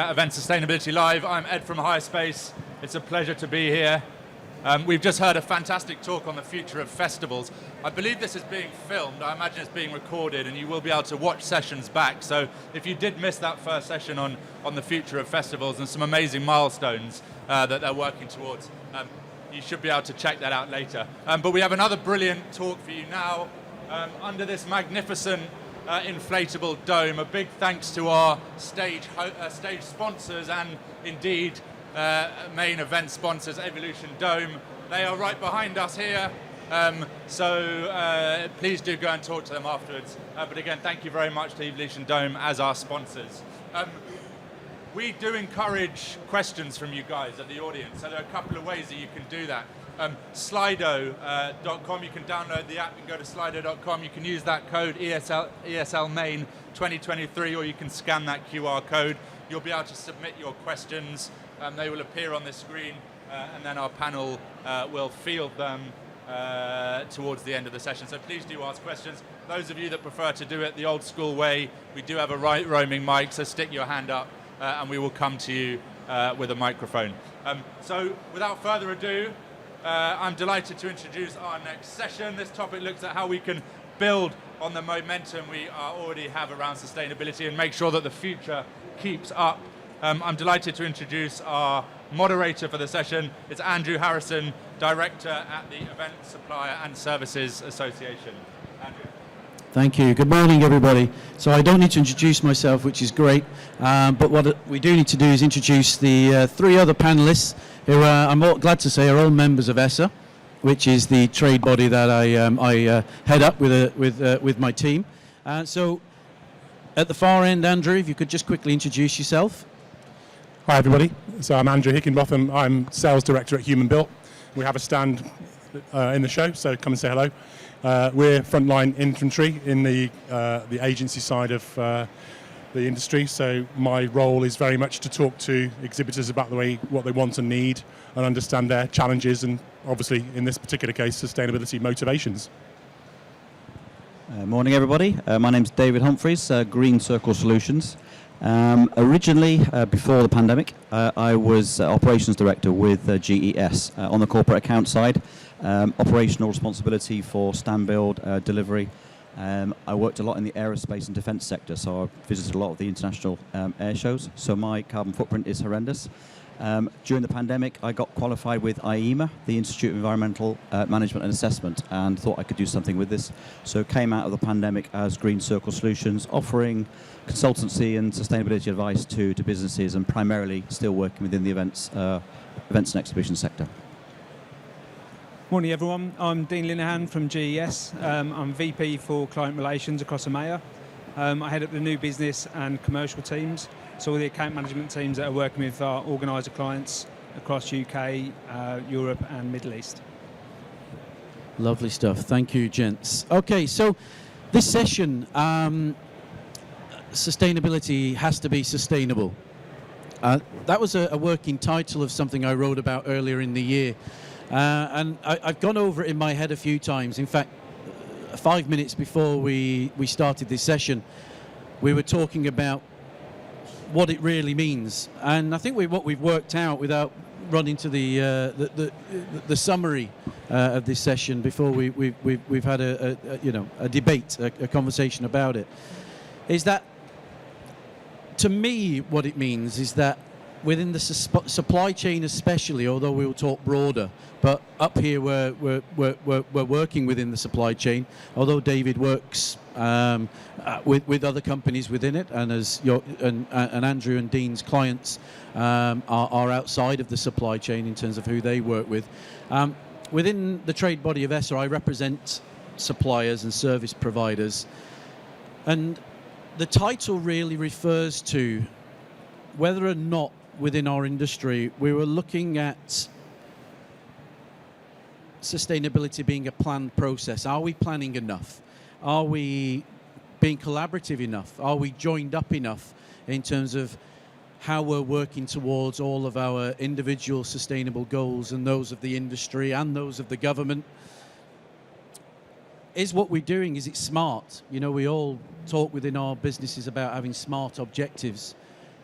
Event Sustainability Live. I'm Ed from HighSpace. It's a pleasure to be here. We've just heard a fantastic talk on the future of festivals. I believe this is being filmed. I imagine it's being recorded, and you will be able to watch sessions back. So if you did miss that first session on the future of festivals and some amazing milestones that they're working towards, you should be able to check that out later. But we have another brilliant talk for you now under this magnificent inflatable dome. A big thanks to our stage sponsors and indeed main event sponsors, Evolution Dome. They are right behind us here, so please do go and talk to them afterwards. But again, thank you very much to Evolution Dome as our sponsors. We do encourage questions from you guys at the audience, so there are a couple of ways that you can do that. Slido.com, you can download the app and go to slido.com. You can use that code ESL Main 2023, or you can scan that QR code. You'll be able to submit your questions. They will appear on the screen, and then our panel will field them towards the end of the session. So please do ask questions. Those of you that prefer to do it the old school way, we do have a right roaming mic, so stick your hand up and we will come to you with a microphone. So without further ado, I'm delighted to introduce our next session. This topic looks at how we can build on the momentum we already have around sustainability and make sure that the future keeps up. I'm delighted to introduce our moderator for the session. It's Andrew Harrison, Director at the Event Supplier and Services Association. Andrew. Thank you. Good morning, everybody. So I don't need to introduce myself, which is great, but what we do need to do is introduce the three other panelists who I'm glad to say are all members of ESSA, which is the trade body that I head up with my team. So at the far end, Andrew, if you could just quickly introduce yourself. Hi everybody, so I'm Andrew Hickinbotham. I'm Sales Director at Human Built. We have a stand in the show, so come and say hello. We're frontline infantry in the agency side of the industry, so my role is very much to talk to exhibitors about what they want and need and understand their challenges and obviously in this particular case sustainability motivations. Morning everybody, my name's David Humphreys, Green Circle Solutions. Originally, before the pandemic, I was Operations Director with GES on the corporate account side, operational responsibility for stand build, delivery. I worked a lot in the aerospace and defence sector, so I visited a lot of the international air shows, so my carbon footprint is horrendous. During the pandemic, I got qualified with IEMA, the Institute of Environmental Management and Assessment, and thought I could do something with this. So came out of the pandemic as Green Circle Solutions, offering consultancy and sustainability advice to businesses, and primarily still working within the events and exhibition sector. Morning everyone, I'm Dean Linehan from GES. I'm VP for Client Relations across EMEA. I head up the new business and commercial teams, so all the account management teams that are working with our organiser clients across UK, Europe and Middle East. Lovely stuff. Thank you, gents. Okay, so this session, sustainability has to be sustainable. That was a working title of something I wrote about earlier in the year. And I've gone over it in my head a few times. In fact, 5 minutes before we started this session, we were talking about what it really means. And I think what we've worked out, without running to the summary of this session before we've had a debate, a conversation about it, is that to me what it means is that within the supply chain especially, although we will talk broader, but up here we're working within the supply chain, although David works with other companies within it, and as and Andrew and Dean's clients are outside of the supply chain in terms of who they work with. Within the trade body of ESSA, I represent suppliers and service providers, and the title really refers to whether or not within our industry we were looking at sustainability being a planned process. Are we planning enough? Are we being collaborative enough? Are we joined up enough in terms of how we're working towards all of our individual sustainable goals and those of the industry and those of the government? Is what we're doing, is it smart? You know, we all talk within our businesses about having smart objectives.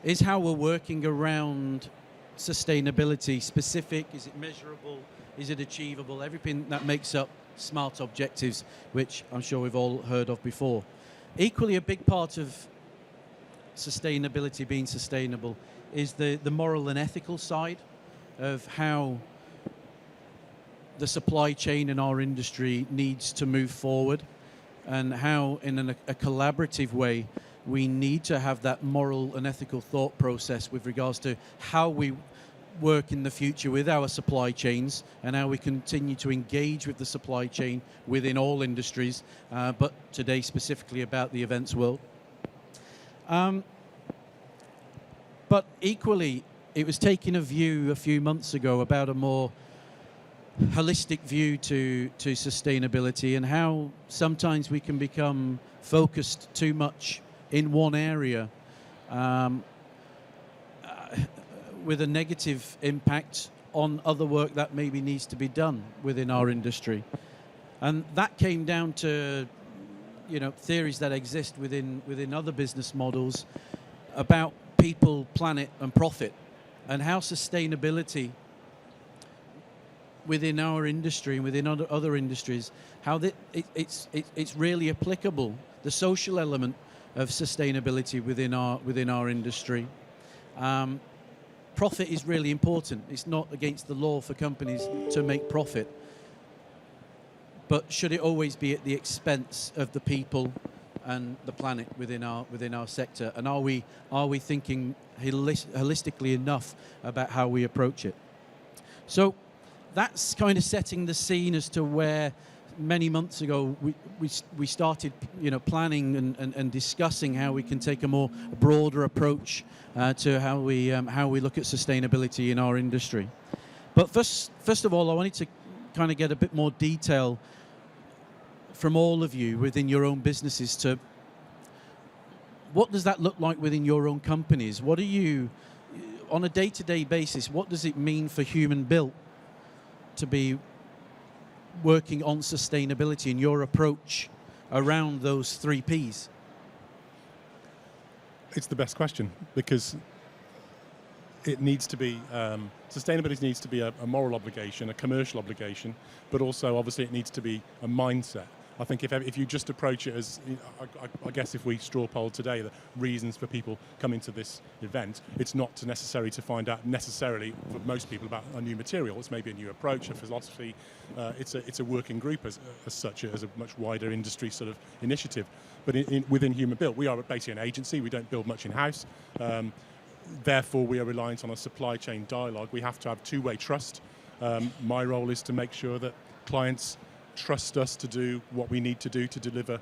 is how we're working around sustainability. Specific, is it measurable, is it achievable, everything that makes up SMART objectives, which I'm sure we've all heard of before. Equally, a big part of sustainability, being sustainable, is the moral and ethical side of how the supply chain in our industry needs to move forward, and how in a collaborative way we need to have that moral and ethical thought process with regards to how we work in the future with our supply chains, and how we continue to engage with the supply chain within all industries, but today specifically about the events world. But equally, it was taking a view a few months ago about a more holistic view to sustainability, and how sometimes we can become focused too much in one area, with a negative impact on other work that maybe needs to be done within our industry. And that came down to, you know, theories that exist within other business models about people, planet, and profit, and how sustainability within our industry and within other industries, how it's really applicable. The social element of sustainability within our industry. Profit is really important. It's not against the law for companies to make profit, but should it always be at the expense of the people and the planet within our sector? And are we thinking holistically enough about how we approach it? So that's kind of setting the scene as to where many months ago we started, you know, planning and discussing how we can take a more broader approach to how we look at sustainability in our industry. But first of all, I wanted to kind of get a bit more detail from all of you within your own businesses to what does that look like within your own companies? What are you, on a day-to-day basis, what does it mean for Human Built to be working on sustainability and your approach around those 3 Ps? It's the best question, because it needs to be, sustainability needs to be a moral obligation, a commercial obligation, but also obviously it needs to be a mindset. I think if you just approach it as, I guess if we straw poll today the reasons for people coming to this event, it's not necessary to find out necessarily for most people about a new material. It's maybe a new approach, a philosophy. It's a working group as such, as a much wider industry sort of initiative. But within Human Built, we are basically an agency. We don't build much in-house. Therefore, we are reliant on a supply chain dialogue. We have to have two-way trust. My role is to make sure that clients trust us to do what we need to do to deliver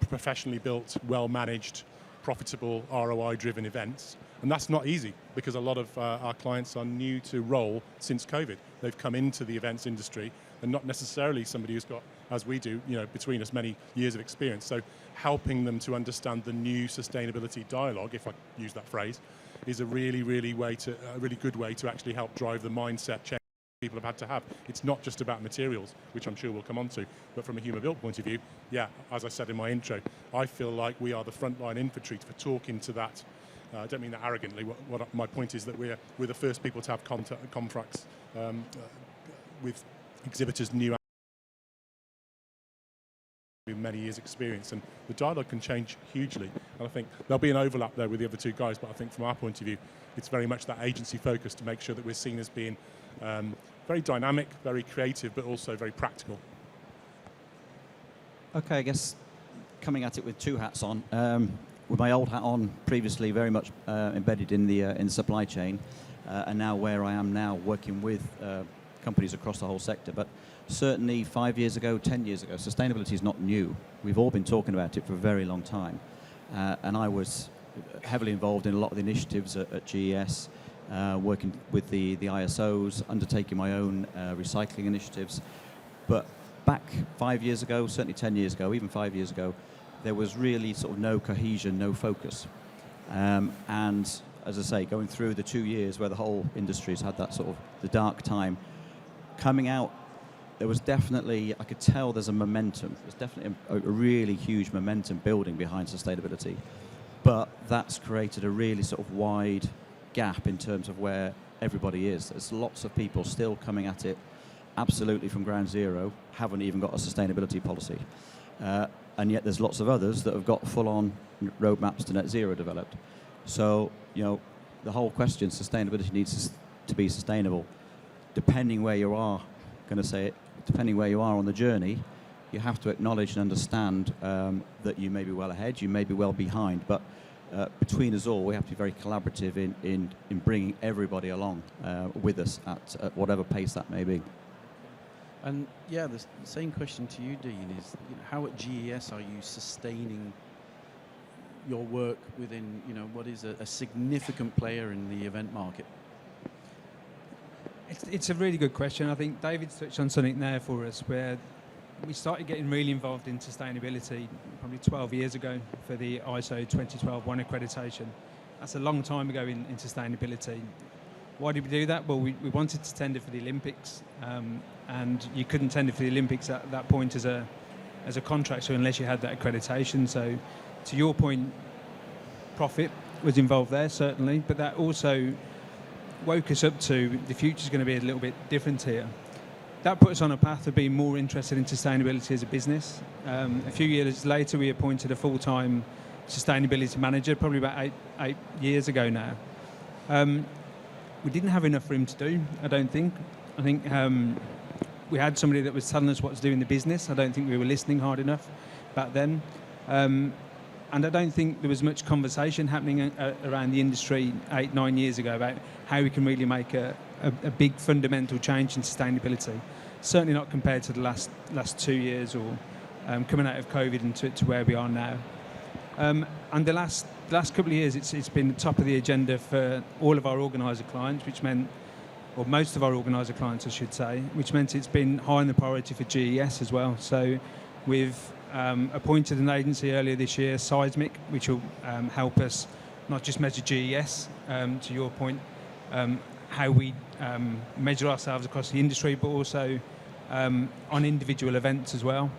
professionally built, well-managed, profitable, ROI-driven events. And that's not easy, because a lot of our clients are new to role since COVID. They've come into the events industry and not necessarily somebody who's got, as we do, you know, between us, many years of experience. So helping them to understand the new sustainability dialogue, if I use that phrase, is a really good way to actually help drive the mindset change people have had to have. It's not just about materials, which I'm sure we'll come on to, but from a Human Built point of view, yeah, as I said in my intro, I feel like we are the frontline infantry for talking to that. I don't mean that arrogantly. What my point is that we're the first people to have contracts with exhibitors new with many years' experience, and the dialogue can change hugely. And I think there'll be an overlap there with the other two guys, but I think from our point of view, it's very much that agency focus to make sure that we're seen as being very dynamic, very creative, but also very practical. Okay, I guess coming at it with two hats on. With my old hat on, previously very much embedded in the supply chain, and now where I am now, working with companies across the whole sector. But certainly 5 years ago, 10 years ago, sustainability is not new. We've all been talking about it for a very long time. And I was heavily involved in a lot of the initiatives at GES, working with the ISOs, undertaking my own recycling initiatives. But back 5 years ago, certainly 10 years ago, even 5 years ago, there was really sort of no cohesion, no focus. And as I say, going through the 2 years where the whole industry's had that sort of the dark time, coming out, there was definitely, I could tell there's a momentum. There's definitely a really huge momentum building behind sustainability. but that's created a really sort of wide gap in terms of where everybody is. There's lots of people still coming at it absolutely from ground zero, haven't even got a sustainability policy. And yet there's lots of others that have got full-on roadmaps to net zero developed. So, the whole question, sustainability needs to be sustainable. Depending where you are, depending where you are on the journey, you have to acknowledge and understand that you may be well ahead, you may be well behind, but between us all, we have to be very collaborative in bringing everybody along with us at whatever pace that may be. And yeah, the same question to you, Dean, is how at GES are you sustaining your work within what is a significant player in the event market? It's a really good question. I think David's touched on something there for us where we started getting really involved in sustainability probably 12 years ago for the ISO 2012-1 accreditation. That's a long time ago in sustainability. Why did we do that? Well, we wanted to tender for the Olympics, and you couldn't tender for the Olympics at that point as a contractor unless you had that accreditation. So, to your point, profit was involved there, certainly, but that also woke us up to the future's going to be a little bit different here. That put us on a path of being more interested in sustainability as a business. A few years later, we appointed a full-time sustainability manager, probably about eight years ago now. We didn't have enough for him to do, I don't think. I think we had somebody that was telling us what to do in the business. I don't think we were listening hard enough back then. And I don't think there was much conversation happening around the industry 8-9 years ago about how we can really make a big fundamental change in sustainability. Certainly not compared to the last 2 years or coming out of COVID and to where we are now. And the last couple of years, it's been the top of the agenda for all of our organiser clients, which meant, or most of our organiser clients, I should say, which meant it's been high on the priority for GES as well. So we've appointed an agency earlier this year, Seismic, which will help us not just measure GES, to your point, how we measure ourselves across the industry, but also on individual events as well.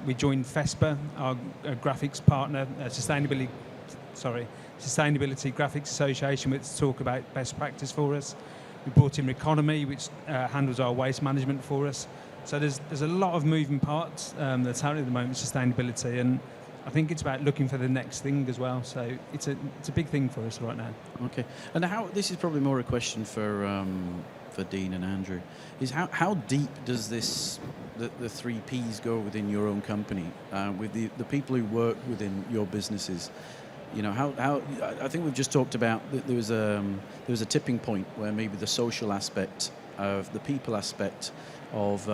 We joined FESPA, our graphics partner, Sustainability Graphics Association, which talk about best practice for us. We brought in Economy, which handles our waste management for us. So there's a lot of moving parts that's happening at the moment with sustainability, and I think it's about looking for the next thing as well. So it's a big thing for us right now. Okay, and this is probably more a question for Dean and Andrew. Is how deep does the 3 Ps go within your own company with the people who work within your businesses? How I think we've just talked about there was a tipping point where maybe the social aspect of the people aspect of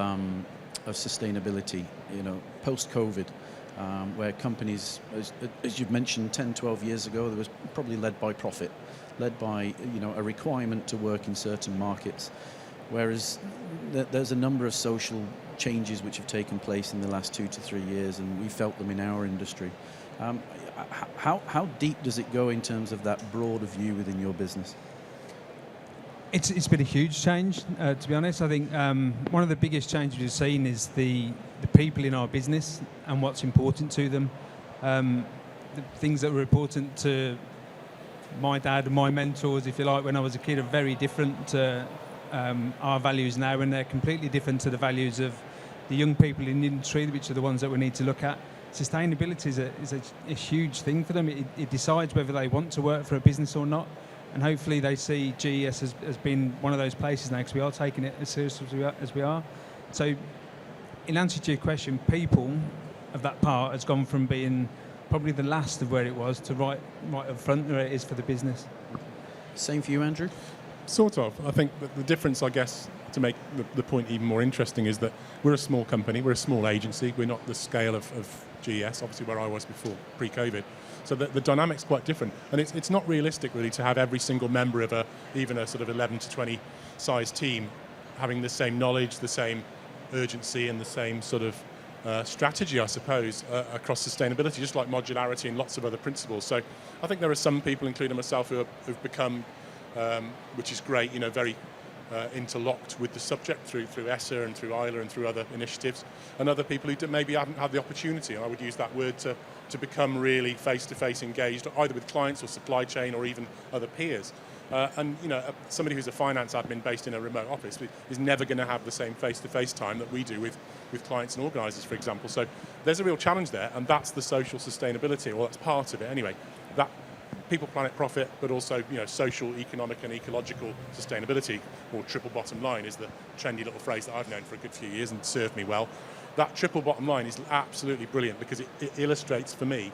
sustainability, post-COVID, where companies, as you've mentioned, 10, 12 years ago, there was probably led by profit, led by a requirement to work in certain markets, whereas there's a number of social changes which have taken place in the last 2 to 3 years, and we felt them in our industry. How deep does it go in terms of that broader view within your business? It's been a huge change, to be honest. I think one of the biggest changes we've seen is the people in our business and what's important to them. The things that were important to my dad and my mentors, if you like, when I was a kid, are very different to our values now, and they're completely different to the values of the young people in the industry, which are the ones that we need to look at. Sustainability is a huge thing for them. It decides whether they want to work for a business or not. And hopefully they see GES as being one of those places now, because we are taking it as seriously as we are. So in answer to your question, people of that part has gone from being probably the last of where it was to right up front where it is for the business. Same for you, Andrew? Sort of. I think that the difference, I guess, to make the point even more interesting, is that we're a small company, we're a small agency, we're not the scale of GES, obviously where I was before, pre-COVID. So the dynamic's quite different, and it's not realistic really to have every single member of even a sort of 11 to 20 size team having the same knowledge, the same urgency, and the same sort of strategy, I suppose, across sustainability, just like modularity and lots of other principles. So I think there are some people, including myself, who've become, which is great, very interlocked with the subject through ESSA and through ILA and through other initiatives, and other people who maybe haven't had the opportunity, and I would use that word, to become really face-to-face engaged, either with clients or supply chain or even other peers. And somebody who's a finance admin based in a remote office is never going to have the same face-to-face time that we do with clients and organisers, for example. So there's a real challenge there, and that's the social sustainability, or that's part of it anyway. That people, planet, profit, but also social, economic, and ecological sustainability, or triple bottom line, is the trendy little phrase that I've known for a good few years and served me well. That triple bottom line is absolutely brilliant because it illustrates for me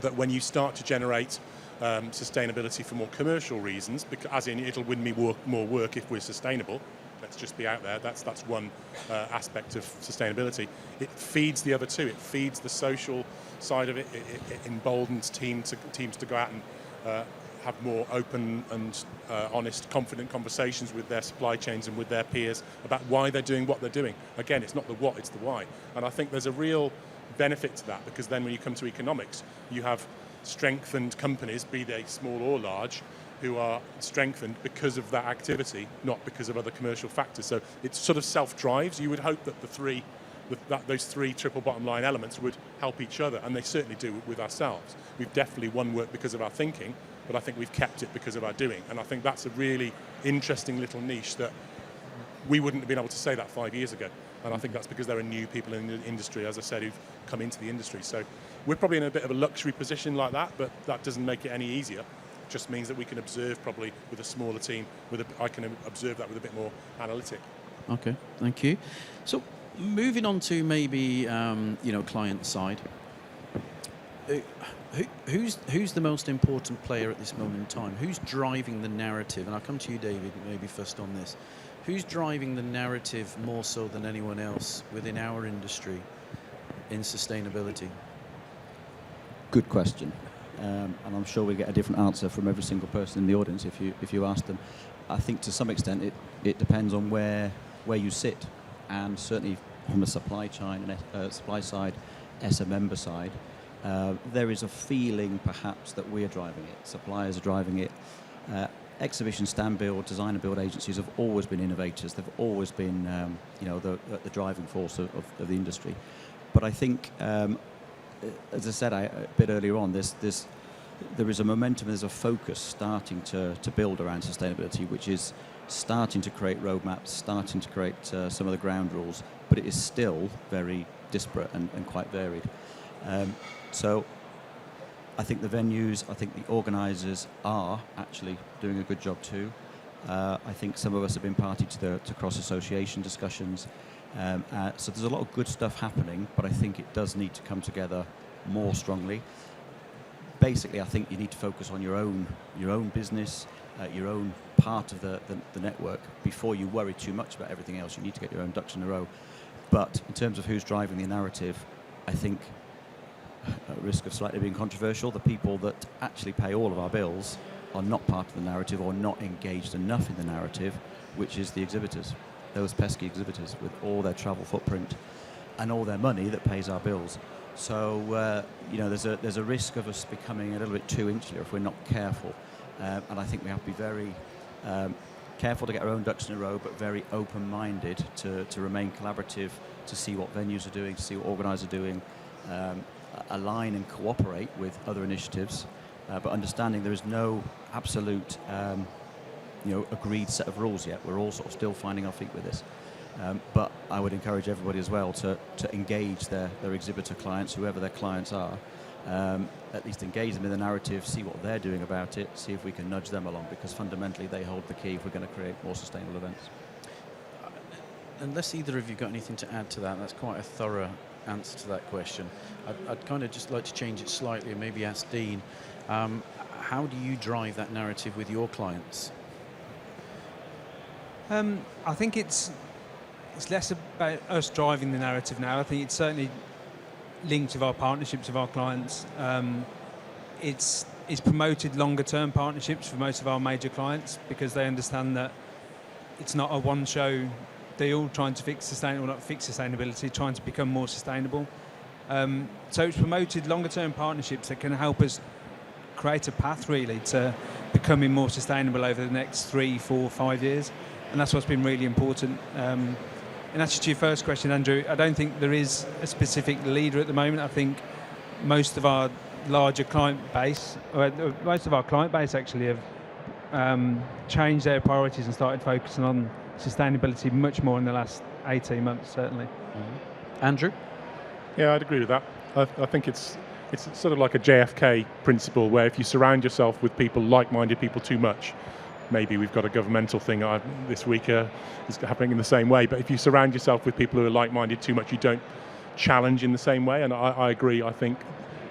that when you start to generate sustainability for more commercial reasons, because, as in it'll win me more work if we're sustainable. Let's just be out there. That's one aspect of sustainability. It feeds the other two. It feeds the social side of it. It emboldens teams to go out and have more open and honest, confident conversations with their supply chains and with their peers about why they're doing what they're doing. Again, it's not the what, it's the why. And I think there's a real benefit to that, because then when you come to economics, you have strengthened companies, be they small or large, who are strengthened because of that activity, not because of other commercial factors. So it sort of self-drives. You would hope that those three triple bottom line elements would help each other, and they certainly do with ourselves. We've definitely won work because of our thinking, but I think we've kept it because of our doing. And I think that's a really interesting little niche that we wouldn't have been able to say that 5 years ago. And I think that's because there are new people in the industry, as I said, who've come into the industry. So we're probably in a bit of a luxury position like that, but that doesn't make it any easier. It just means that we can observe probably with a smaller team. I can observe that with a bit more analytic. Okay, thank you. So moving on to maybe client side. Who's the most important player at this moment in time? Who's driving the narrative? And I'll come to you, David, maybe first on this. Who's driving the narrative more so than anyone else within our industry in sustainability? Good question, and I'm sure we get a different answer from every single person in the audience if you ask them. I think to some extent it depends on where you sit, and certainly on the supply chain and supply side, ESSA member side, there is a feeling perhaps that we're driving it. Suppliers are driving it. Exhibition, stand build, design and build agencies have always been innovators. They've always been, the driving force of the industry. But I think, as I said a bit earlier on, there is a momentum, there's a focus starting to build around sustainability, which is starting to create roadmaps, starting to create some of the ground rules, but it is still very disparate and quite varied. So I think the venues, I think the organisers are actually doing a good job too. I think some of us have been party to cross-association discussions. So there's a lot of good stuff happening, but I think it does need to come together more strongly. Basically, I think you need to focus on your own business, your own part of the network before you worry too much about everything else. You need to get your own ducks in a row. But in terms of who's driving the narrative, I think, at risk of slightly being controversial, the people that actually pay all of our bills are not part of the narrative or not engaged enough in the narrative, which is the exhibitors, those pesky exhibitors with all their travel footprint and all their money that pays our bills. So there's a risk of us becoming a little bit too insular if we're not careful, and I think we have to be very careful to get our own ducks in a row, but very open-minded to remain collaborative, to see what venues are doing, to see what organisers are doing, align and cooperate with other initiatives, but understanding there is no absolute agreed set of rules yet. We're all sort of still finding our feet with this. But I would encourage everybody as well to engage their exhibitor clients, whoever their clients are, at least engage them in the narrative, see what they're doing about it, see if we can nudge them along, because fundamentally they hold the key if we're going to create more sustainable events. Unless either of you got anything to add to that, that's quite a thorough answer to that question. I'd kind of just like to change it slightly and maybe ask Dean, how do you drive that narrative with your clients? I think it's less about us driving the narrative now. I think it's certainly linked with our partnerships with our clients. It's promoted longer term partnerships for most of our major clients, because they understand that it's not a one show deal trying to fix sustainability, trying to become more sustainable. So it's promoted longer term partnerships that can help us create a path really to becoming more sustainable over the next 3, 4, 5 years. and that's what's been really important. In answer to your first question, Andrew, I don't think there is a specific leader at the moment. I think most of our larger client base, or most of our client base actually have changed their priorities and started focusing on sustainability much more in the last 18 months, certainly. Andrew? Yeah, I'd agree with that. I think it's sort of like a JFK principle, where if you surround yourself with people, like-minded people, too much, maybe we've got a governmental thing this week is happening in the same way, but if you surround yourself with people who are like-minded too much, you don't challenge in the same way. And I agree. I think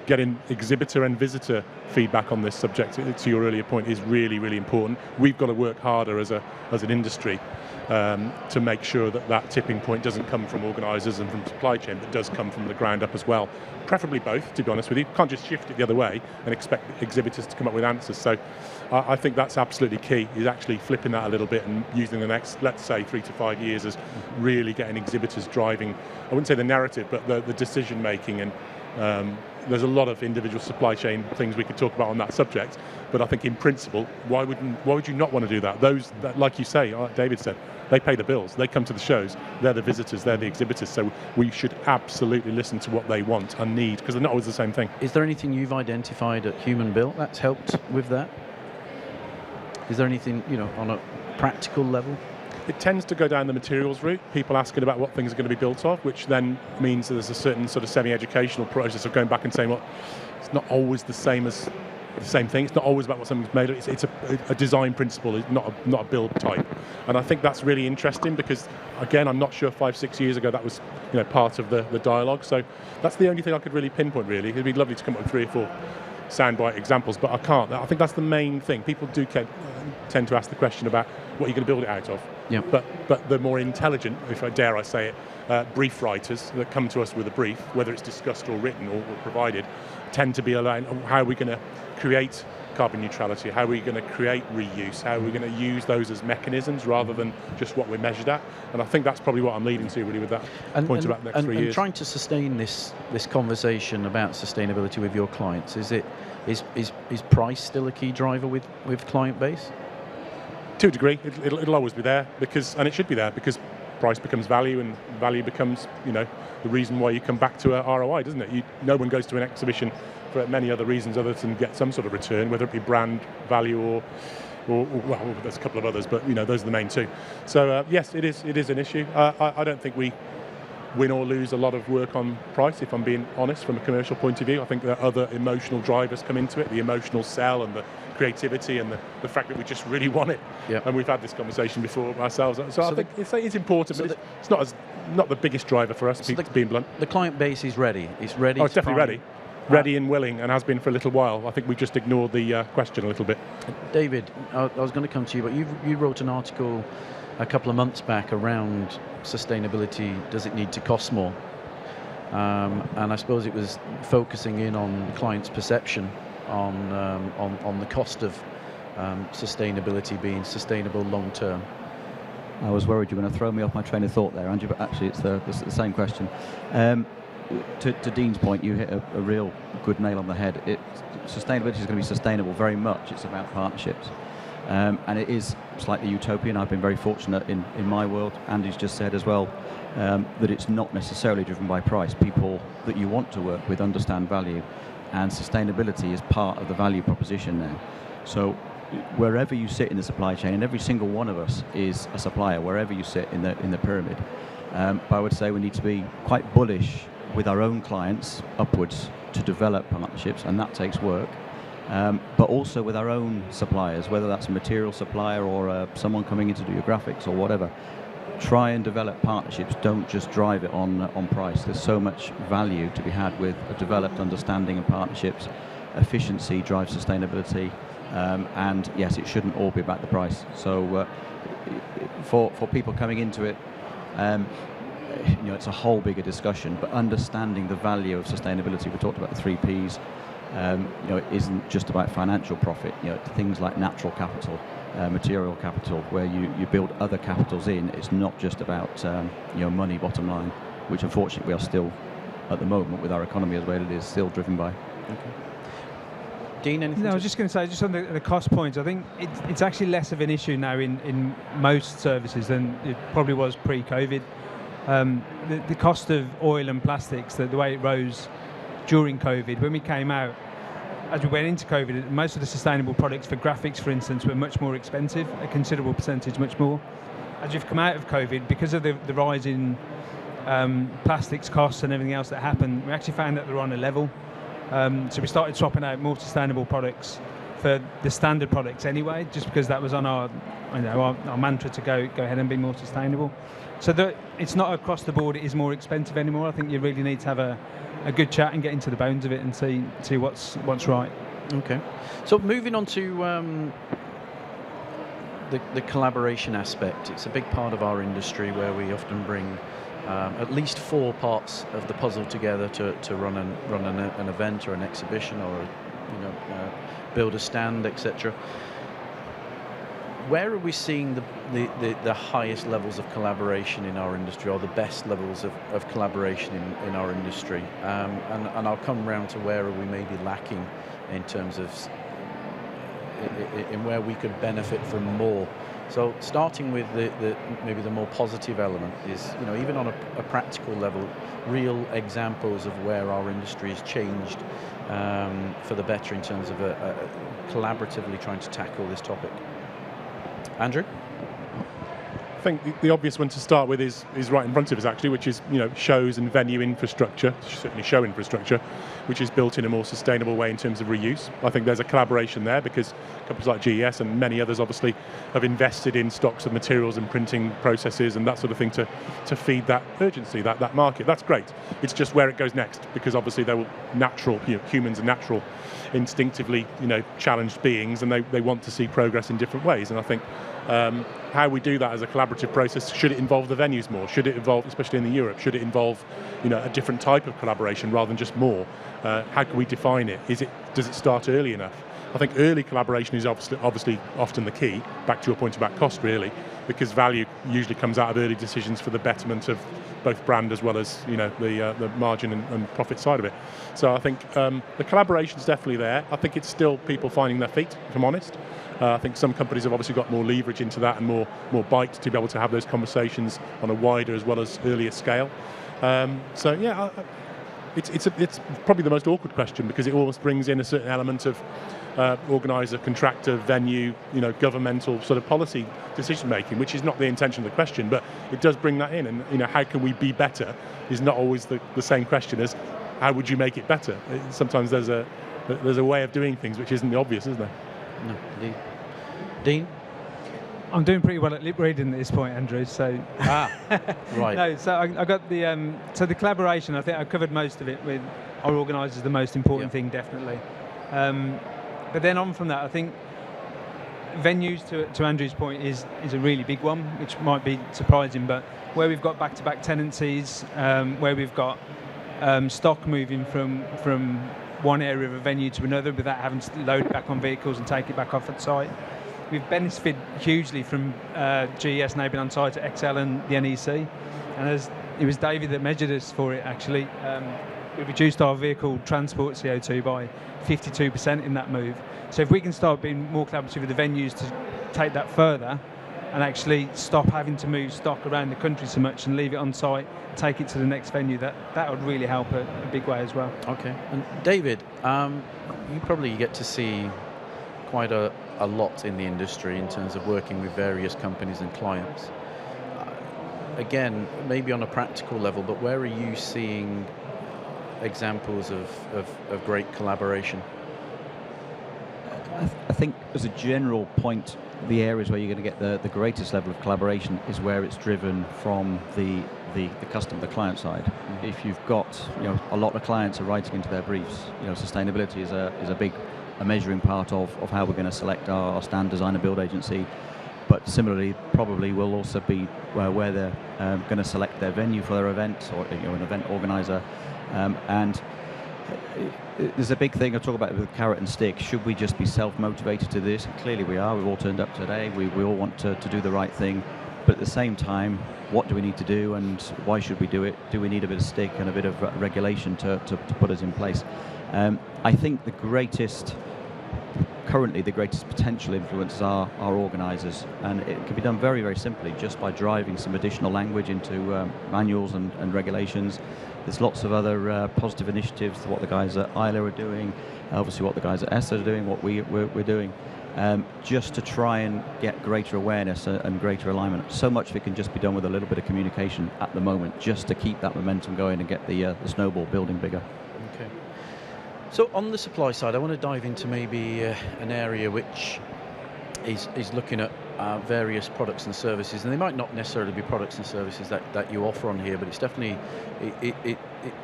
getting exhibitor and visitor feedback on this subject, to your earlier point, is really, really important. We've got to work harder as an industry to make sure that tipping point doesn't come from organisers and from supply chain, but does come from the ground up as well. Preferably both, to be honest with you. Can't just shift it the other way and expect exhibitors to come up with answers. So I think that's absolutely key, is actually flipping that a little bit and using the next, let's say, 3 to 5 years as really getting exhibitors driving, I wouldn't say the narrative, but the decision making. And there's a lot of individual supply chain things we could talk about on that subject, but I think in principle, why would you not want to do that? Those that, like you say, like David said, they pay the bills, they come to the shows, they're the visitors, they're the exhibitors, so we should absolutely listen to what they want and need, because they're not always the same thing. Is there anything you've identified at Human Built that's helped with that? Is there anything, on a practical level? It tends to go down the materials route, people asking about what things are going to be built of, which then means there's a certain sort of semi-educational process of going back and saying, well, it's not always the same thing. It's not always about what something's made of. It's a design principle, it's not a build type. And I think that's really interesting because, again, I'm not sure 5-6 years ago that was part of the dialogue. So that's the only thing I could really pinpoint, really. It'd be lovely to come up with 3 or 4 soundbite examples, but I can't. I think that's the main thing. People do tend to ask the question about what you're going to build it out of. Yeah. But the more intelligent, if I dare I say it, brief writers that come to us with a brief, whether it's discussed or written or provided, tend to be aligned. How are we going to create carbon neutrality? How are we going to create reuse? How are we going to use those as mechanisms rather than just what we're measured at? And I think that's probably what I'm leading to really with that point about the next 3 years. And trying to sustain this conversation about sustainability with your clients, is price still a key driver with client base? To a degree, it'll always be there and it should be there because price becomes value, and value becomes the reason why you come back to a ROI, doesn't it? No one goes to an exhibition for many other reasons other than get some sort of return, whether it be brand value or well, there's a couple of others, but those are the main two. So yes, it is an issue. I don't think we win or lose a lot of work on price, if I'm being honest, from a commercial point of view. I think there are other emotional drivers come into it, the emotional sell and the creativity and the fact that we just really want it. Yep. And we've had this conversation before ourselves. So I think it's important, but it's not the biggest driver for us, being blunt. The client base is ready. It's ready. Oh, it's definitely ready. Ready and willing, and has been for a little while. I think we just ignored the question a little bit. David, I was going to come to you, but you wrote an article a couple of months back around sustainability. Does it need to cost more? And I suppose it was focusing in on clients' perception on the cost of sustainability being sustainable long term. I was worried you were going to throw me off my train of thought there, Andrew, but actually it's the same question. To Dean's point, you hit a real good nail on the head. Sustainability is going to be sustainable very much. It's about partnerships. And it is slightly utopian. I've been very fortunate in my world. Andy's just said as well that it's not necessarily driven by price. People that you want to work with understand value, and sustainability is part of the value proposition now. So wherever you sit in the supply chain, and every single one of us is a supplier, wherever you sit in the pyramid, but I would say we need to be quite bullish with our own clients upwards to develop partnerships, and that takes work. But also with our own suppliers, whether that's a material supplier or someone coming in to do your graphics or whatever. Try and develop partnerships. Don't just drive it on price. There's so much value to be had with a developed understanding of partnerships. Efficiency drives sustainability, and yes, it shouldn't all be about the price. So for people coming into it, it's a whole bigger discussion, but understanding the value of sustainability. We talked about the 3 Ps. It isn't just about financial profit. Things like natural capital, material capital, where you build other capitals in. It's not just about money, bottom line, which unfortunately we are still, at the moment, with our economy as well, it is still driven by. Okay. Dean, anything? No, I was just going to say, just on the cost points, I think it's actually less of an issue now in most services than it probably was pre-COVID. The cost of oil and plastics, the way it rose during COVID, when we came out, as we went into COVID, most of the sustainable products for graphics, for instance, were much more expensive, a considerable percentage, much more. As you've come out of COVID, because of the rise in plastics costs and everything else that happened, we actually found that they're on a level. So we started swapping out more sustainable products for the standard products anyway, just because that was on our mantra to go ahead and be more sustainable. So it's not across the board, it is more expensive anymore. I think you really need to have a good chat and get into the bones of it and see what's right. Okay. So moving on to the collaboration aspect, it's a big part of our industry where we often bring at least 4 parts of the puzzle together to run an event or an exhibition or build a stand, etc. Where are we seeing the highest levels of collaboration in our industry, or the best levels of collaboration in our industry? And I'll come round to where are we maybe lacking in terms of in where we could benefit from more. So starting with maybe the more positive element is, even on a practical level, real examples of where our industry has changed for the better in terms of collaboratively trying to tackle this topic. Andrew? I think the obvious one to start with is right in front of us actually, which is shows and venue infrastructure, certainly show infrastructure, which is built in a more sustainable way in terms of reuse. I think there's a collaboration there because companies like GES and many others obviously have invested in stocks of materials and printing processes and that sort of thing to feed that urgency, that market. That's great. It's just where it goes next, because obviously they're natural, humans are natural, instinctively challenged beings, and they want to see progress in different ways. And I think how we do that as a collaborative process, should it involve the venues more? Should it involve, especially in Europe, should it involve a different type of collaboration rather than just more? How can we define it? Does it start early enough? I think early collaboration is obviously often the key, back to your point about cost really, because value usually comes out of early decisions for the betterment of both brand as well as the margin and profit side of it. So I think the collaboration is definitely there. I think it's still people finding their feet, if I'm honest. I think some companies have obviously got more leverage into that and more bite to be able to have those conversations on a wider as well as earlier scale. It's probably the most awkward question, because it almost brings in a certain element of organiser, contractor, venue, governmental sort of policy decision making, which is not the intention of the question, but it does bring that in. And how can we be better is not always the same question as how would you make it better. Sometimes there's a way of doing things which isn't the obvious, is there? No, indeed. Dean? I'm doing pretty well at lip reading at this point, Andrew. So right. No, so I got the collaboration. I think I covered most of it with our organisers. The most important thing, definitely. But then on from that, I think venues, to Andrew's point, is a really big one, which might be surprising. But where we've got back-to-back tenancies, where we've got stock moving from one area of a venue to another without having to load it back on vehicles and take it back off at site. We've benefited hugely from GES now being on site at XL and the NEC, and it was David that measured us for it actually. We reduced our vehicle transport CO2 by 52% in that move. So if we can start being more collaborative with the venues to take that further and actually stop having to move stock around the country so much and leave it on site, take it to the next venue, that would really help a big way as well. Okay. And David, you probably get to see quite a lot in the industry in terms of working with various companies and clients. Again, maybe on a practical level, but where are you seeing examples of great collaboration? I think as a general point, the areas where you're going to get the greatest level of collaboration is where it's driven from the customer, the client side. Mm-hmm. If you've got, a lot of clients are writing into their briefs, sustainability is a big measuring part of how we're going to select our stand design and build agency. But similarly, probably will also be where they're going to select their venue for their event, or an event organizer. And there's a big thing I talk about with carrot and stick. Should we just be self-motivated to this? And clearly we are. We've all turned up today. We all want to do the right thing. But at the same time, what do we need to do, and why should we do it? Do we need a bit of stick and a bit of regulation to put us in place? I think the greatest currently the greatest potential influencers are our organisers, and it can be done very, very simply just by driving some additional language into manuals and regulations. There's lots of other positive initiatives, what the guys at Isla are doing, obviously what the guys at ESSA are doing, what we're doing, just to try and get greater awareness and greater alignment. So much of it can just be done with a little bit of communication at the moment, just to keep that momentum going and get the snowball building bigger. Okay. So on the supply side, I want to dive into maybe an area which is looking at various products and services, and they might not necessarily be products and services that you offer on here, but it's definitely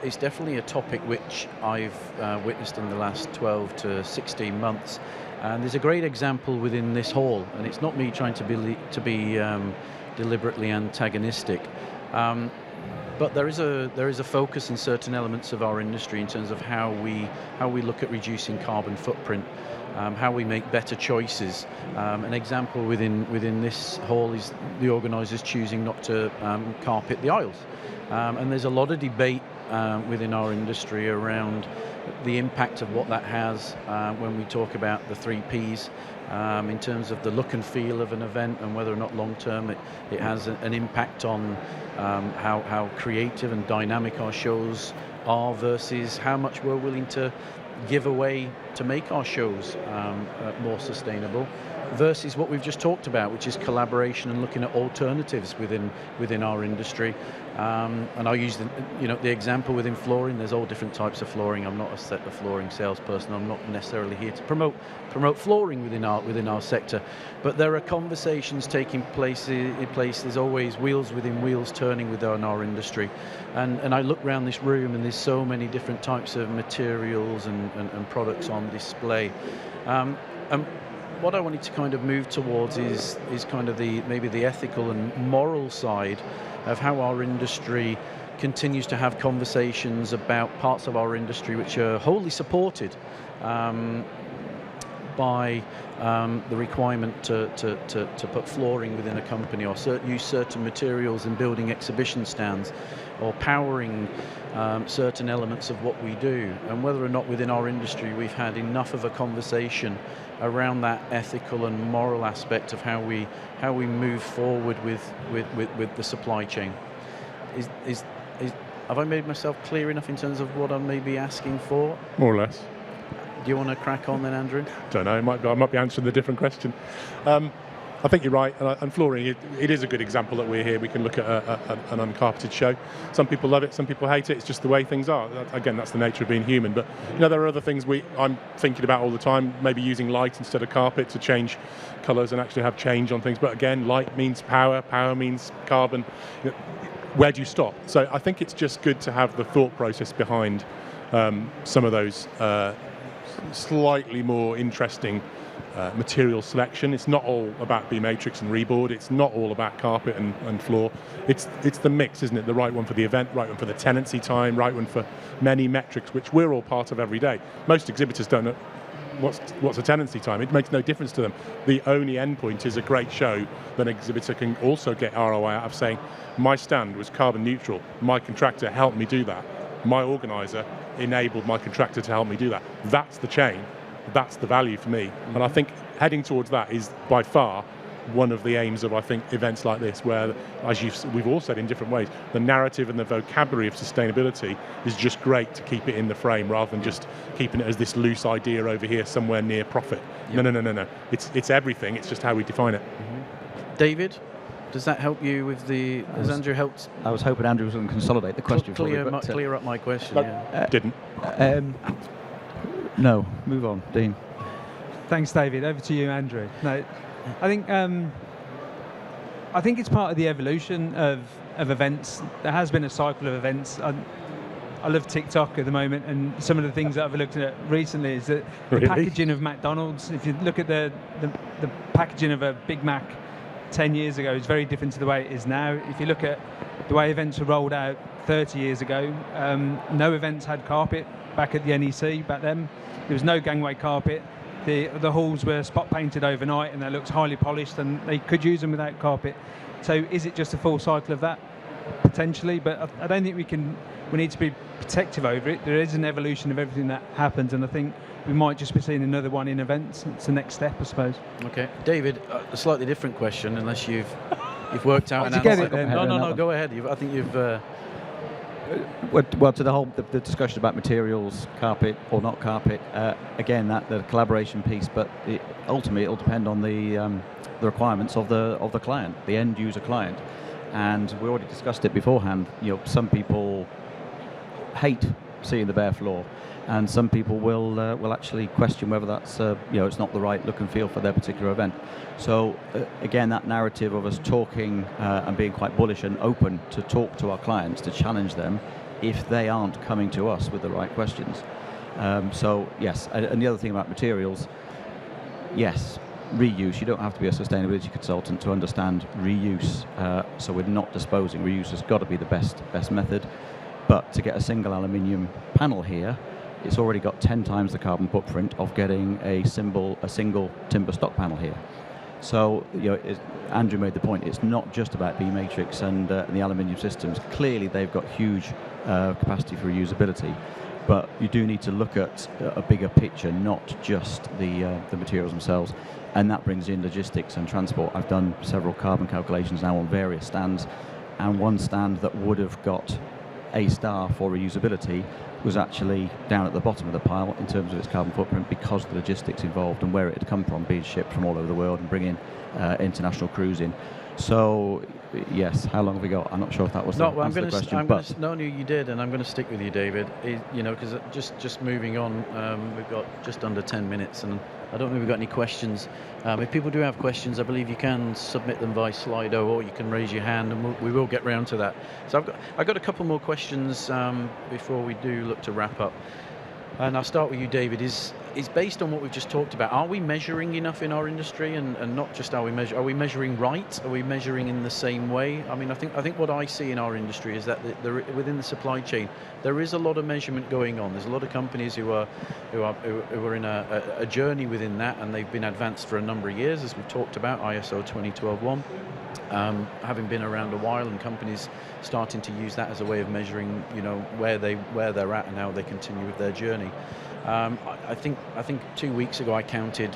it's definitely a topic which I've witnessed in the last 12 to 16 months. And there's a great example within this hall, and it's not me trying to be deliberately antagonistic, but there is a focus in certain elements of our industry in terms of how we look at reducing carbon footprint, how we make better choices. An example within this hall is the organisers choosing not to carpet the aisles, and there's a lot of debate within our industry around the impact of what that has when we talk about the 3 Ps in terms of the look and feel of an event, and whether or not long term it has an impact on how creative and dynamic our shows are versus how much we're willing to give away to make our shows more sustainable, versus what we've just talked about, which is collaboration and looking at alternatives within our industry. And I use the example within flooring. There's all different types of flooring. I'm not a flooring salesperson. I'm not necessarily here to promote flooring within our sector, but there are conversations taking place. There's always wheels within wheels turning within our industry, and I look around this room and there's so many different types of materials and products on display. And what I wanted to kind of move towards is kind of maybe the ethical and moral side of how our industry continues to have conversations about parts of our industry which are wholly supported by the requirement to put flooring within a company, or use certain materials in building exhibition stands, or powering certain elements of what we do, and whether or not within our industry we've had enough of a conversation around that ethical and moral aspect of how we move forward with the supply chain. Have I made myself clear enough in terms of what I'm maybe asking for? More or less. Do you want to crack on then, Andrew? Don't know. I might be answering a different question. I think you're right, and flooring, it is a good example that we're here. We can look at an uncarpeted show. Some people love it, some people hate it. It's just the way things are. Again, that's the nature of being human. But there are other things I'm thinking about all the time. Maybe using light instead of carpet to change colours and actually have change on things. But again, light means power. Power means carbon. Where do you stop? So I think it's just good to have the thought process behind some of those slightly more interesting material selection. It's not all about B-matrix and reboard. It's not all about carpet and floor. It's the mix, isn't it? The right one for the event, right one for the tenancy time, right one for many metrics, which we're all part of every day. Most exhibitors don't know what's a tenancy time. It makes no difference to them. The only endpoint is a great show that an exhibitor can also get ROI out of, saying, my stand was carbon neutral. My contractor helped me do that. My organizer enabled my contractor to help me do that. That's the chain. That's the value for me. Mm-hmm. And I think heading towards that is by far one of the aims of, I think, events like this, where, as we've all said in different ways, the narrative and the vocabulary of sustainability is just great to keep it in the frame, rather than just keeping it as this loose idea over here somewhere near profit. Yep. No. It's everything. It's just how we define it. Mm-hmm. David, does that help you with the... Has Andrew helped? I was hoping Andrew was going to consolidate the question for me. Clear up my question. Didn't. No, move on. Dean. Thanks, David. Over to you, Andrew. No, I think it's part of the evolution of events. There has been a cycle of events. I love TikTok at the moment, and some of the things that I've looked at recently is that the packaging of McDonald's. If you look at the packaging of a Big Mac 10 years ago, is very different to the way it is now. If you look at the way events were rolled out 30 years ago, no events had carpet back at the NEC back then. There was no gangway carpet. The halls were spot painted overnight, and they looked highly polished, and they could use them without carpet. So is it just a full cycle of that? potentially, but I don't think we need to be protective over it. There is an evolution of everything that happens, and I think we might just be seeing another one in events. It's the next step, I suppose. Okay, David, a slightly different question, unless you've worked out an Did you get answer. it then? No, go ahead. I think you've. Well, to the discussion about materials, carpet or not carpet, again, the collaboration piece, but ultimately it will depend on the requirements of the client, the end user client. And we already discussed it beforehand. Some people hate seeing the bare floor, and some people will actually question whether that's it's not the right look and feel for their particular event. So again, that narrative of us talking and being quite bullish and open to talk to our clients, to challenge them if they aren't coming to us with the right questions. So yes, and the other thing about materials, yes, reuse. You don't have to be a sustainability consultant to understand reuse. So we're not disposing. Reuse has got to be the best method. But to get a single aluminium panel here, it's already got 10 times the carbon footprint of getting a single timber stock panel here. So Andrew made the point. It's not just about B-matrix and the aluminium systems. Clearly, they've got huge capacity for reusability. But you do need to look at a bigger picture, not just the materials themselves. And that brings in logistics and transport. I've done several carbon calculations now on various stands, and one stand that would have got A star for reusability was actually down at the bottom of the pile in terms of its carbon footprint because of the logistics involved and where it had come from, being shipped from all over the world and bringing international crews in. So, yes, how long have we got? I'm not sure if that was the answer to the question. No, you did, and I'm going to stick with you, David. Because just moving on, we've got just under 10 minutes, and I don't know if we've got any questions. If people do have questions, I believe you can submit them by Slido, or you can raise your hand, and we will get round to that. So I've got a couple more questions before we do look to wrap up. And I'll start with you, David. Is based on what we've just talked about, are we measuring enough in our industry, and not just are we measuring right? Are we measuring in the same way? I mean, I think what I see in our industry is that within the supply chain, there is a lot of measurement going on. There's a lot of companies who are in a journey within that, and they've been advanced for a number of years, as we've talked about, ISO 2012-1. Having been around a while, and companies starting to use that as a way of measuring, where they're at and how they continue with their journey. I think 2 weeks ago I counted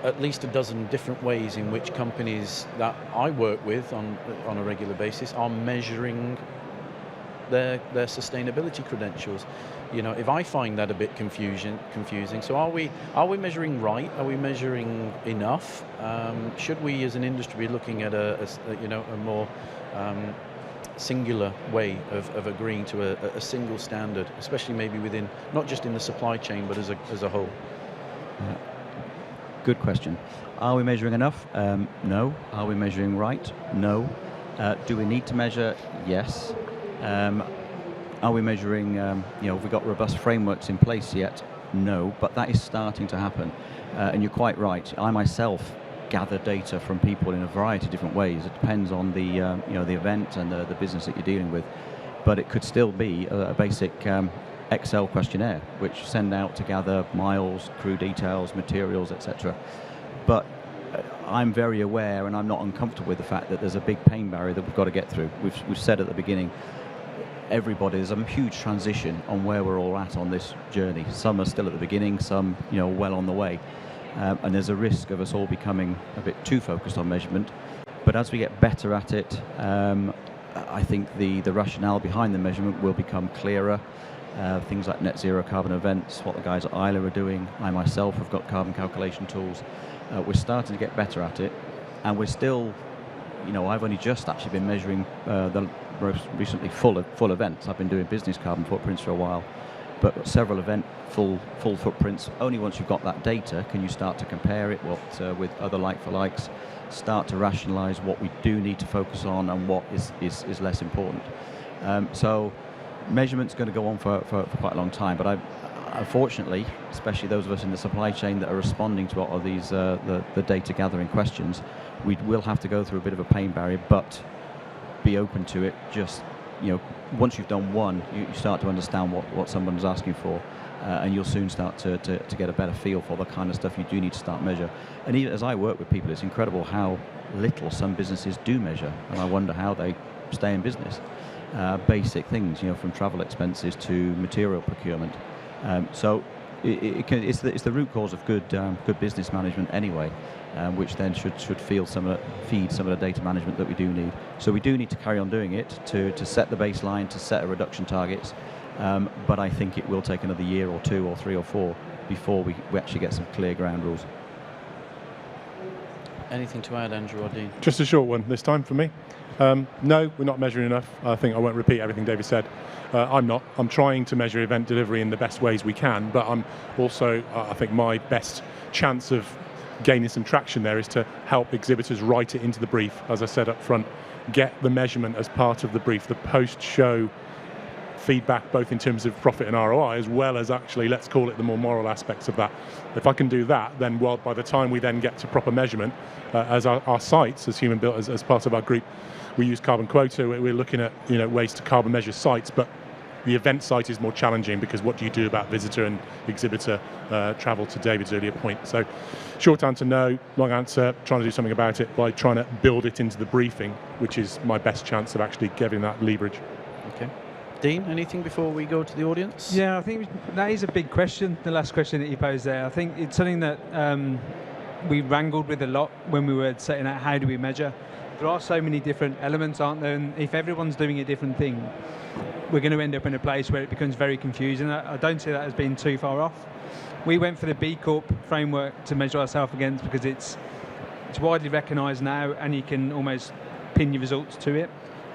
at least a dozen different ways in which companies that I work with on a regular basis are measuring their sustainability credentials. If I find that a bit confusing, so are we measuring right? Are we measuring enough? Should we as an industry be looking at a more singular way of agreeing to a single standard, especially maybe within, not just in the supply chain, but as a whole? Good question. Are we measuring enough? No. Are we measuring right? No. Do we need to measure? Yes. Are we measuring, have we got robust frameworks in place yet? No, but that is starting to happen. And you're quite right. I myself gather data from people in a variety of different ways. It depends on the event and the business that you're dealing with. But it could still be a basic Excel questionnaire, which send out to gather miles, crew details, materials, etc. But I'm very aware, and I'm not uncomfortable with the fact that there's a big pain barrier that we've got to get through. We've said at the beginning, there's a huge transition on where we're all at on this journey. Some are still at the beginning, some well on the way. And there's a risk of us all becoming a bit too focused on measurement. But as we get better at it, I think the rationale behind the measurement will become clearer. Things like net zero carbon events, what the guys at Isla are doing. I myself have got carbon calculation tools. We're starting to get better at it. And we're still, I've only just actually been measuring the most recently full events. I've been doing business carbon footprints for a while. But several event full footprints. Only once you've got that data can you start to compare it with other like-for-likes, start to rationalise what we do need to focus on and what is less important. So measurement's going to go on for quite a long time, but unfortunately, especially those of us in the supply chain that are responding to a lot of these the data gathering questions, we will have to go through a bit of a pain barrier, but be open to it. Just once you've done one, you start to understand what someone's asking for, and you'll soon start to get a better feel for the kind of stuff you do need to start measure. And even as I work with people, it's incredible how little some businesses do measure, and I wonder how they stay in business. Basic things, from travel expenses to material procurement. So it's the root cause of good business management anyway, which then should feed some of the data management that we do need. So we do need to carry on doing it to set the baseline, to set a reduction targets. But I think it will take another year or 2 or 3 or 4 before we actually get some clear ground rules. Anything to add, Andrew or Dean? Just a short one this time for me. No, we're not measuring enough. I think I won't repeat everything David said. I'm not. I'm trying to measure event delivery in the best ways we can, but I'm also, I think my best chance of gaining some traction there is to help exhibitors write it into the brief, as I said up front, get the measurement as part of the brief, the post-show feedback, both in terms of profit and ROI, as well as actually, let's call it the more moral aspects of that. If I can do that, then by the time we then get to proper measurement, as our sites, as Human Built, as part of our group, we use carbon quota. We're looking at ways to carbon measure sites, but the event site is more challenging because what do you do about visitor and exhibitor travel, to David's earlier point. So short answer, no. Long answer, trying to do something about it by trying to build it into the briefing, which is my best chance of actually getting that leverage. Okay. Dean, anything before we go to the audience? Yeah, I think that is a big question, the last question that you posed there. I think it's something that we wrangled with a lot when we were setting out how do we measure. There are so many different elements, aren't there? And if everyone's doing a different thing, we're going to end up in a place where it becomes very confusing. I don't see that as being too far off. We went for the B Corp framework to measure ourselves against because it's widely recognised now and you can almost pin your results to it.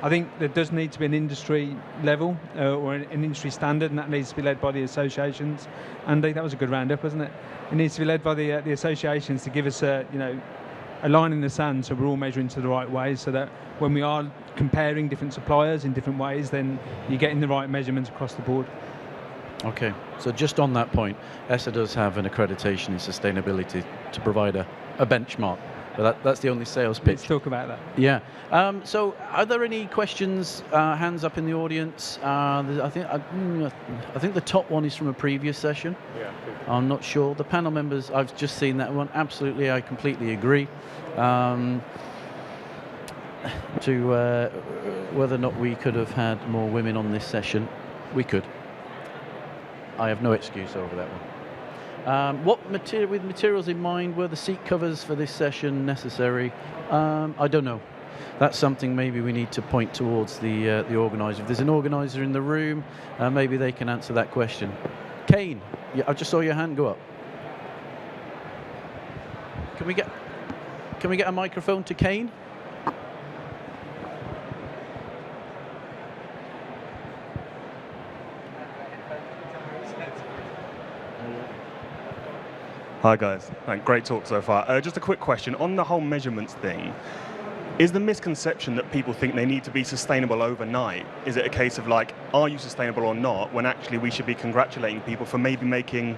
I think there does need to be an industry level or an industry standard, and that needs to be led by the associations. Andy, that was a good roundup, wasn't it? It needs to be led by the associations to give us a line in the sand, so we're all measuring to the right way, so that when we are comparing different suppliers in different ways, then you're getting the right measurements across the board. Okay, so just on that point, ESSA does have an accreditation in sustainability to provide a benchmark, but that's the only sales pitch. Let's talk about that. Yeah. So are there any questions, hands up in the audience? I think the top one is from a previous session. Yeah. I'm not sure. The panel members, I've just seen that one. Absolutely, I completely agree. To whether or not we could have had more women on this session, we could. I have no excuse over that one. With materials in mind, were the seat covers for this session necessary? I don't know. That's something maybe we need to point towards the organiser. If there's an organiser in the room, maybe they can answer that question. Kane, I just saw your hand go up. Can we get a microphone to Kane? Hi guys, great talk so far. Just a quick question on the whole measurements thing. Is the misconception that people think they need to be sustainable overnight? Is it a case of like, are you sustainable or not, when actually we should be congratulating people for maybe making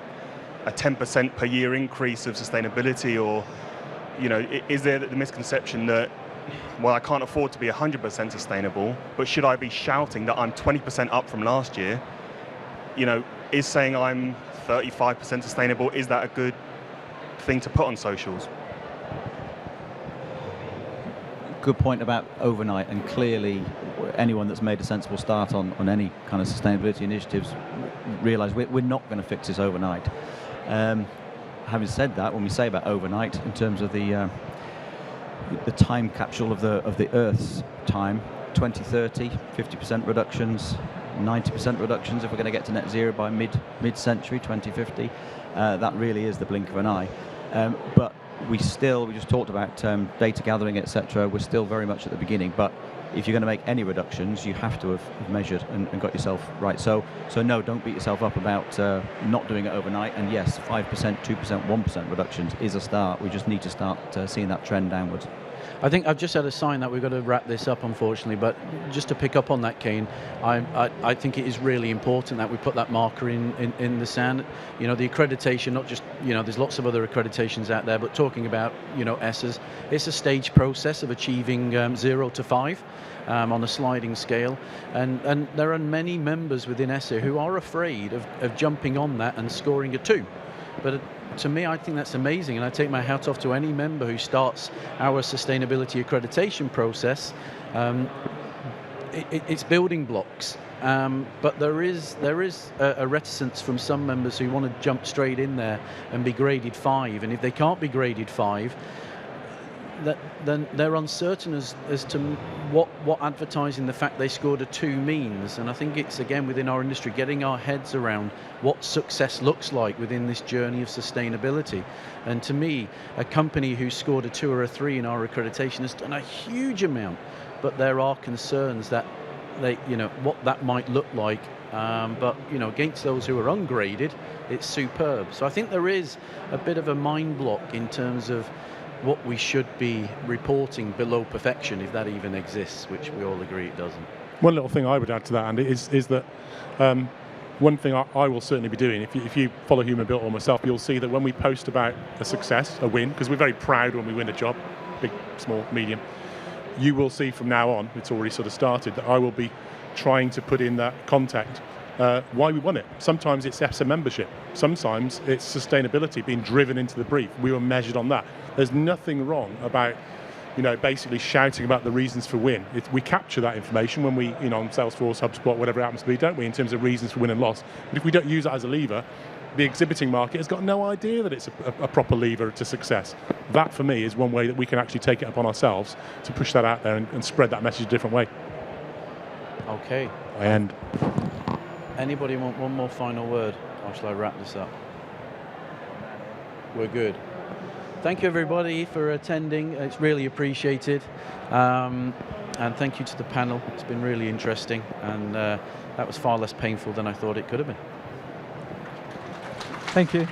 a 10% per year increase of sustainability? Or, is there the misconception that, well, I can't afford to be 100% sustainable, but should I be shouting that I'm 20% up from last year? Is saying I'm 35% sustainable, is that a good thing to put on socials? Good point about overnight, and clearly anyone that's made a sensible start on any kind of sustainability initiatives realise we're not going to fix this overnight. Having said that, when we say about overnight in terms of the time capsule of the Earth's time, 2030, 50% reductions, 90% reductions if we're going to get to net zero by mid-century, 2050. That really is the blink of an eye. But we just talked about data gathering, etc. We're still very much at the beginning, but if you're going to make any reductions, you have to have measured and got yourself right. So no, don't beat yourself up about not doing it overnight. And yes, 5%, 2%, 1% reductions is a start. We just need to start seeing that trend downwards. I think I've just had a sign that we've got to wrap this up, unfortunately, but just to pick up on that, Kane, I think it is really important that we put that marker in the sand. You know, the accreditation, not just, you know, there's lots of other accreditations out there, but talking about, you know, ESSAs, it's a stage process of achieving 0 to 5 on a sliding scale, and there are many members within ESSA who are afraid of jumping on that and scoring a 2. But to me, I think that's amazing, and I take my hat off to any member who starts our sustainability accreditation process. It's building blocks, but there is a reticence from some members who want to jump straight in there and be graded 5, and if they can't be graded 5, then they're uncertain as to what advertising the fact they scored a 2 means. And I think it's, again, within our industry, getting our heads around what success looks like within this journey of sustainability. And to me, a company who scored a 2 or a 3 in our accreditation has done a huge amount, but there are concerns that what that might look like. But against those who are ungraded, it's superb. So I think there is a bit of a mind block in terms of what we should be reporting below perfection, if that even exists, which we all agree it doesn't. One little thing I would add to that, Andy, is that one thing I will certainly be doing, if you follow Human Built or myself, you'll see that when we post about a success, a win, because we're very proud when we win a job, big, small, medium, you will see from now on, it's already sort of started, that I will be trying to put in that contact why we won it. Sometimes it's ESSA membership. Sometimes it's sustainability being driven into the brief. We were measured on that. There's nothing wrong about, basically shouting about the reasons for win. We capture that information when we, on Salesforce, HubSpot, whatever it happens to be, don't we, in terms of reasons for win and loss. But if we don't use that as a lever, the exhibiting market has got no idea that it's a proper lever to success. That, for me, is one way that we can actually take it upon ourselves to push that out there and spread that message a different way. Okay. I end. Anybody want one more final word, or shall I wrap this up? We're good. Thank you, everybody, for attending. It's really appreciated. And thank you to the panel. It's been really interesting, and that was far less painful than I thought it could have been. Thank you.